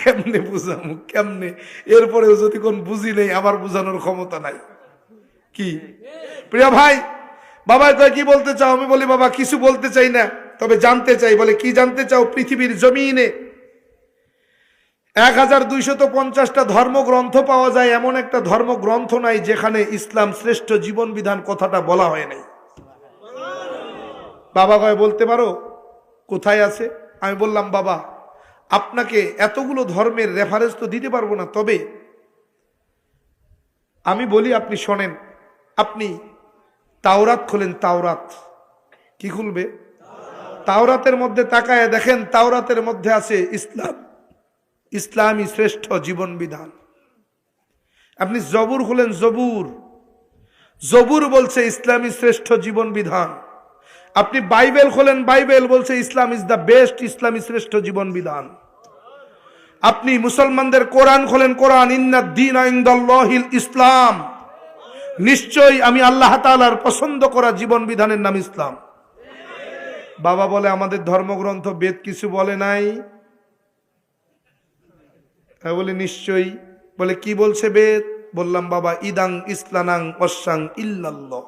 কেমনে বুঝামু কেমনে, এরপরেও যদি কোন বুঝি নেই, আমার বুঝানোর ক্ষমতা নাই। কি প্রিয় ভাই, বাবা কয় কি বলতে চাও? আমি বলি বাবা কিছু বলতে চাই না, তবে জানতে চাই। বলে কি জানতে চাও? পৃথিবীর জমিনে 1250টা ধর্মগ্রন্থ পাওয়া যায়, এমন একটা ধর্মগ্রন্থ নাই যেখানে ইসলাম শ্রেষ্ঠ জীবন বিধান কথাটা বলা হয় নাই। বাবা কয় বলতে পারো কোথায় আছে? আমি বললাম বাবা আপনাকে এতগুলো ধর্মের রেফারেন্স তো দিতে পারবো না, তবে আমি বলি আপনি শোনেন। আপনি তাওরাত খোলেন। তাওরাত কি খুলবে? তাওরাতের মধ্যে তাকায় দেখেন, তাওরাতের মধ্যে আছে ইসলাম, ইসলামী শ্রেষ্ঠ জীবন বিধান। আপনি জবুর খুলেন, জবুর, জবুর বলছে ইসলামী শ্রেষ্ঠ জীবন বিধান। আপনি বাইবেল খোলেন, বাইবেল বলছে ইসলাম ইজ দ্য বেস্ট, ইসলামী শ্রেষ্ঠ জীবন বিধান। আপনি মুসলমানদের কোরআন খোলেন, কোরআন ইন্নাদ দীনা ইনদাল্লাহিল ইসলাম, নিশ্চয়ই আমি আল্লাহ তাআলার পছন্দ করা জীবন বিধানের নাম ইসলাম। বাবা বলে আমাদের ধর্মগ্রন্থ বেদ কিছু বলে নাই। বলে নিশ্চয়ই। বলে কি বলছে বেদ? বললাম বাবা ইদাং ইসলানাং ওয়াসাং ইল্লাল্লাহ।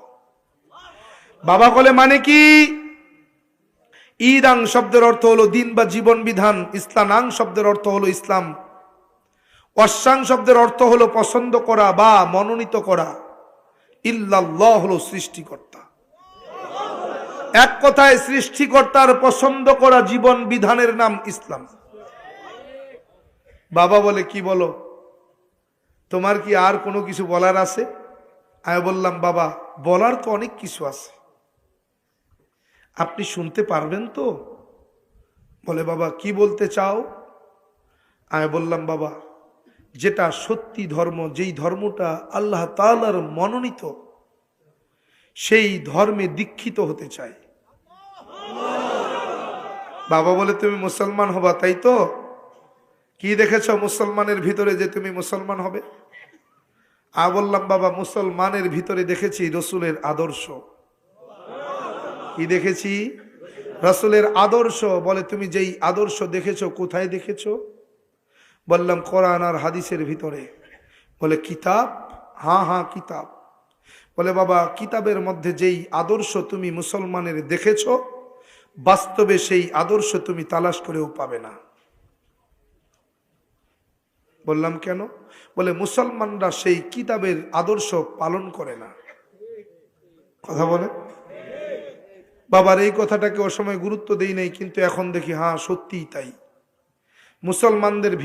বাবা বলে মানে কি? ইদাং শব্দের অর্থ হলো দিন বা জীবন বিধান, ইসলানাং শব্দের অর্থ হলো ইসলাম, ওয়াসাং শব্দের অর্থ হলো পছন্দ করা বা মনোনীত করা, ইল্লাল্লাহ হলো সৃষ্টিকর্তা। এক কথায় সৃষ্টিকর্তার পছন্দ করা জীবন বিধানের নাম ইসলাম। বাবা বলে কি বলো, তোমার কি আর কোনো কিছু বলার আছে? আমি বললাম বাবা বলার তো অনেক কিছু আছে, আপনি শুনতে পারবেন তো? বলে বাবা কি বলতে চাও? আমি বললাম বাবা যেটা সত্যি ধর্ম, যেই ধর্মটা আল্লাহ তাআলার মনোনীত, সেই ধর্মে দীক্ষিত হতে চাই। বাবা বলে তুমি মুসলমান হবা তাই তো? কি দেখেছ মুসলমানের ভিতরে যে তুমি মুসলমান হবে? বললাম বাবা মুসলমানের ভিতরে দেখেছি রসুলের আদর্শ। কি দেখেছি? রসুলের আদর্শ। বলে তুমি যেই আদর্শ দেখেছো কোথায় দেখেছো? বললাম কোরআন আর হাদিসের ভিতরে। বলে কিতাব? হ্যাঁ হ্যাঁ কিতাব। বলে বাবা কিতাবের মধ্যে যেই আদর্শ তুমি মুসলমানের দেখেছো, বাস্তবে সেই আদর্শ তুমি তালাশ করেও পাবে না। বললাম কেন? বলে মুসলমানরা সেই কিতাবের আদর্শ পালন করে না। কথা বলে বাবার এই কথাটাকে ও সময় গুরুত্ব দেই নাই, কিন্তু এখন দেখি হ্যাঁ সত্যিই তাই। মুসলমানদের ভিতরে